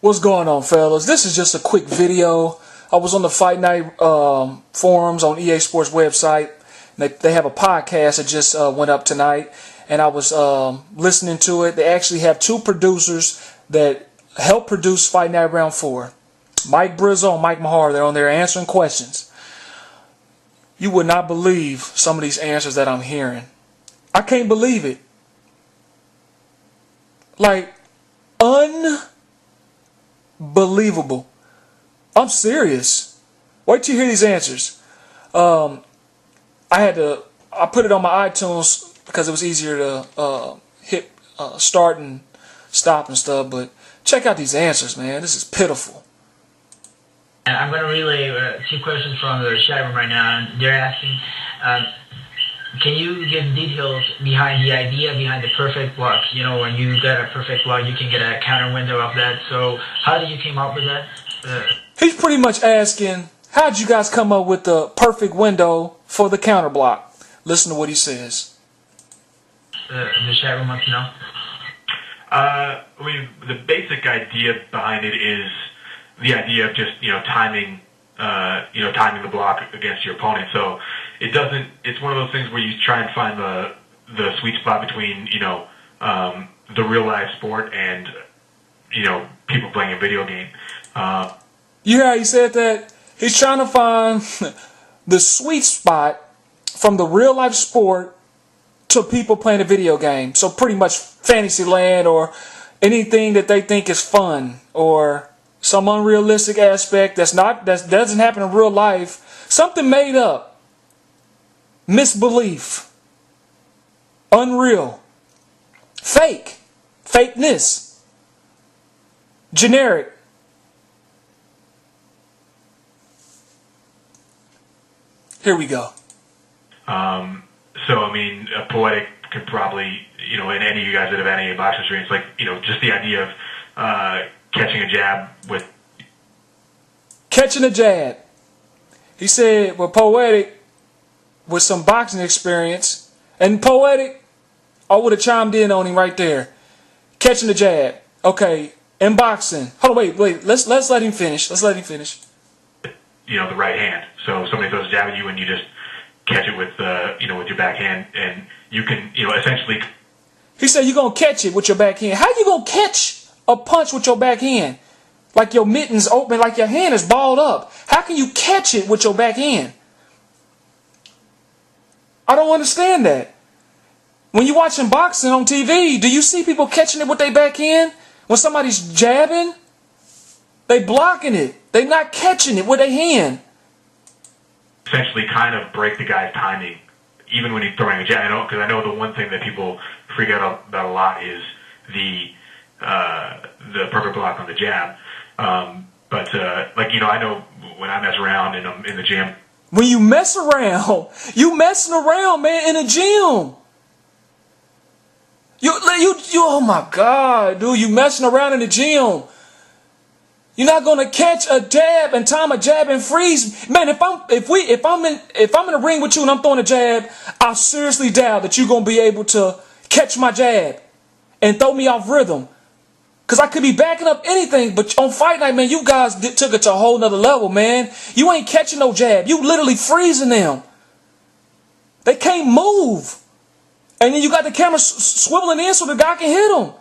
What's going on, fellas? This is just a quick video. I was on the Fight Night forums on EA Sports website. They have a podcast that just went up tonight, and I was listening to it. They actually have two producers that help produce Fight Night Round 4. Mike Brizzo and Mike Mahar. They're on there answering questions. You would not believe some of these answers that I'm hearing. I can't believe it. Like, unbelievable. I'm serious. Wait till you hear these answers. I put it on my iTunes because it was easier to hit start and stop and stuff. But check out these answers, man. This is pitiful. I'm going to relay two questions from the chat room right now. And they're asking, can you give details behind the idea behind the perfect block? You know, when you get a perfect block, you can get a counter window of that. So how did you come up with that? He's pretty much asking, how'd you guys come up with the perfect window for the counter block? Listen to what he says. The chat room wants to know. I mean, the basic idea behind it is the idea of just, timing, timing the block against your opponent. So it's one of those things where you try and find the sweet spot between, the real life sport and, people playing a video game. You hear how he said that? He's trying to find the sweet spot from the real life sport to people playing a video game. So pretty much Fantasyland or anything that they think is fun or some unrealistic aspect that doesn't happen in real life. Something made up. Misbelief. Unreal. Fake. Fakeness. Generic. Here we go. So, I mean, a poetic could probably, and any of you guys that have had any boxing experience, just the idea of catching a jab with... Catching a jab. He said, well, poetic, with some boxing experience, and poetic, I would have chimed in on him right there. Catching a jab. Okay, in boxing. Hold on, wait. Let's let him finish. The right hand. So somebody throws a jab at you and you just catch it with, with your backhand, and you can, essentially... He said you're going to catch it with your backhand. How you going to catch a punch with your backhand? Like your mittens open, like your hand is balled up. How can you catch it with your backhand? I don't understand that. When you're watching boxing on TV, do you see people catching it with their backhand? When somebody's jabbing, they blocking it. They not catching it with their hand. Essentially kind of break the guy's timing, even when he's throwing a jab. Because I know the one thing that people freak out about a lot is the perfect block on the jab. I know when I mess around and I'm in the gym. When you mess around, you messing around, man, in a gym. Oh my God, dude, you messing around in the gym. You're not gonna catch a jab and time a jab and freeze, man. If I'm in the ring with you and I'm throwing a jab, I seriously doubt that you're gonna be able to catch my jab and throw me off rhythm. Cause I could be backing up anything, but on Fight Night, man, you guys took it to a whole nother level, man. You ain't catching no jab. You literally freezing them. They can't move, and then you got the camera swiveling in so the guy can hit them.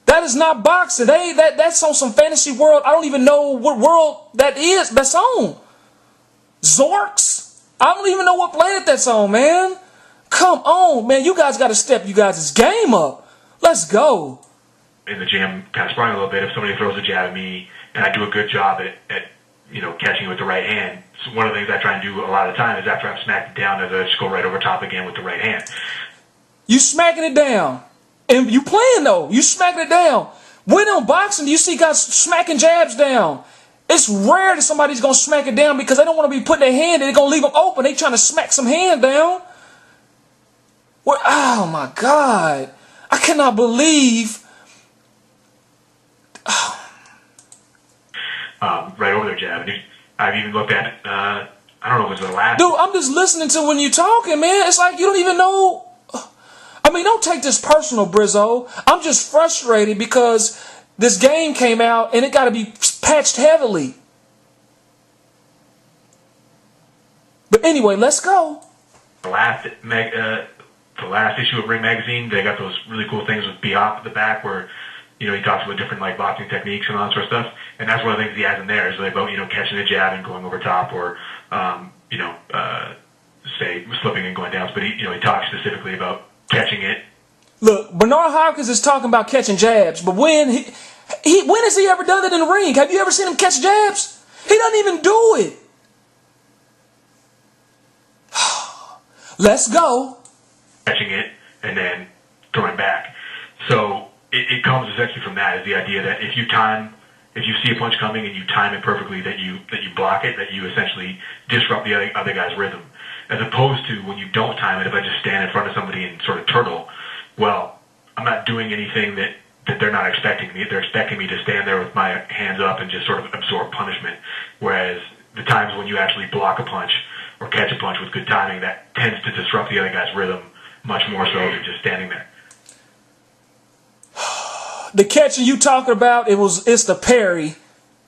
That is not boxing. That's on some fantasy world. I don't even know what world that is. That's on Zorks. I don't even know what planet that's on, man. Come on, man. You guys got to step you guys' game up. Let's go. In the gym, kind of sparring a little bit. If somebody throws a jab at me and I do a good job at catching it with the right hand, so one of the things I try and do a lot of the time is after I've smacked it down, is I just go right over top again with the right hand. You smacking it down. And you playing though. You smacking it down. When on boxing, you see guys smacking jabs down. It's rare that somebody's going to smack it down because they don't want to be putting their hand in. They're going to leave them open. They trying to smack some hand down. Oh my God. I cannot believe... Right over their jab. I've even looked at it. I don't know if it was the last. Dude, I'm just listening to when you're talking, man. It's like you don't even know. I mean, don't take this personal, Brizzo. I'm just frustrated because this game came out and it got to be patched heavily. But anyway, let's go. The last issue of Ring Magazine, they got those really cool things with Biop at the back where, you know, he talks about different like boxing techniques and all that sort of stuff. And that's one of the things he has in there is like about, you know, catching a jab and going over top or, you know, say slipping and going down. But he talks specifically about catching it. Look, Bernard Hopkins is talking about catching jabs, but when when has he ever done it in the ring? Have you ever seen him catch jabs? He doesn't even do it. Let's go. Catching it and then throwing back. So it comes essentially from that, is the idea that if you see a punch coming and you time it perfectly, that you block it, that you essentially disrupt the other guy's rhythm. As opposed to when you don't time it, if I just stand in front of somebody and sort of turtle, well, I'm not doing anything that they're not expecting me. They're expecting me to stand there with my hands up and just sort of absorb punishment. Whereas the times when you actually block a punch or catch a punch with good timing, that tends to disrupt the other guy's rhythm much more so than just standing there. The catching you talking about, it's the parry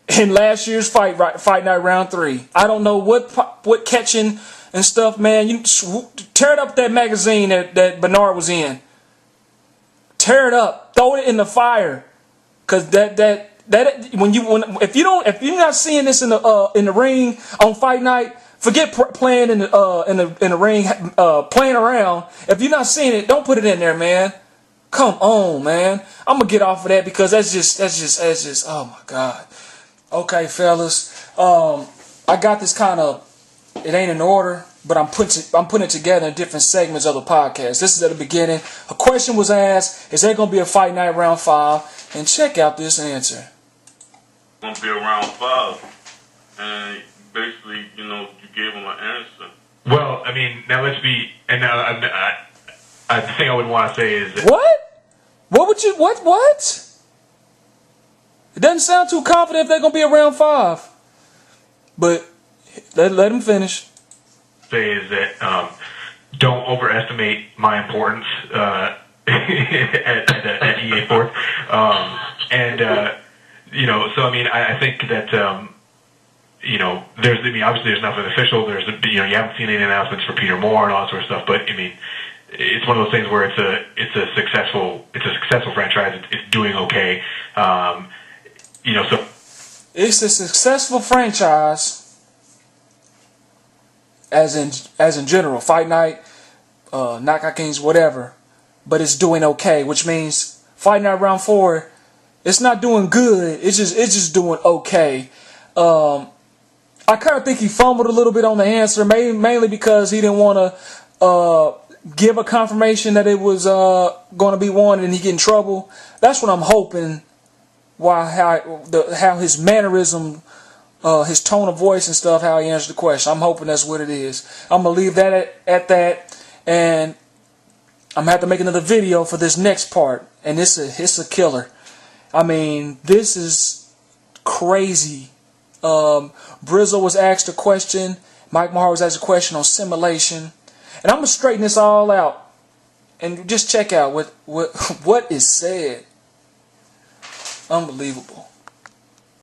in last year's Fight Night Round 3. I don't know what catching and stuff, man. You tear it up that magazine that Bernard was in. Tear it up, throw it in the fire, cause if you're not seeing this in the ring on Fight Night, forget playing in the ring, playing around. If you're not seeing it, don't put it in there, man. Come on, man. I'm gonna get off of that because that's just. Oh my God. Okay, fellas. I got this kind of. It ain't in order, but I'm putting it together in different segments of the podcast. This is at the beginning. A question was asked: is there gonna be a Fight Night Round 5? And check out this answer. Gonna be around 5, and basically, you gave him an answer. Well, I mean, now let's be, and the thing I would want to say is that what? What? It doesn't sound too confident if they're gonna be around 5. But let him finish. Say is that don't overestimate my importance at EA Sports, So I mean, I think that obviously there's nothing official. You haven't seen any announcements for Peter Moore and all that sort of stuff. But I mean, it's one of those things where it's a successful franchise. It's doing okay. So it's a successful franchise. As in general, Fight Night, Knockout Kings, whatever, but it's doing okay, which means Fight Night Round 4, it's not doing good. It's just doing okay. I kind of think he fumbled a little bit on the answer, mainly because he didn't want to give a confirmation that it was going to be one, and he get in trouble. That's what I'm hoping. How his mannerism. His tone of voice and stuff, how he answered the question. I'm hoping that's what it is. I'm going to leave that at that. And I'm going to have to make another video for this next part. And it's a killer. I mean, this is crazy. Brizzo was asked a question. Mike Mahar was asked a question on simulation. And I'm going to straighten this all out. And just check out what is said. Unbelievable.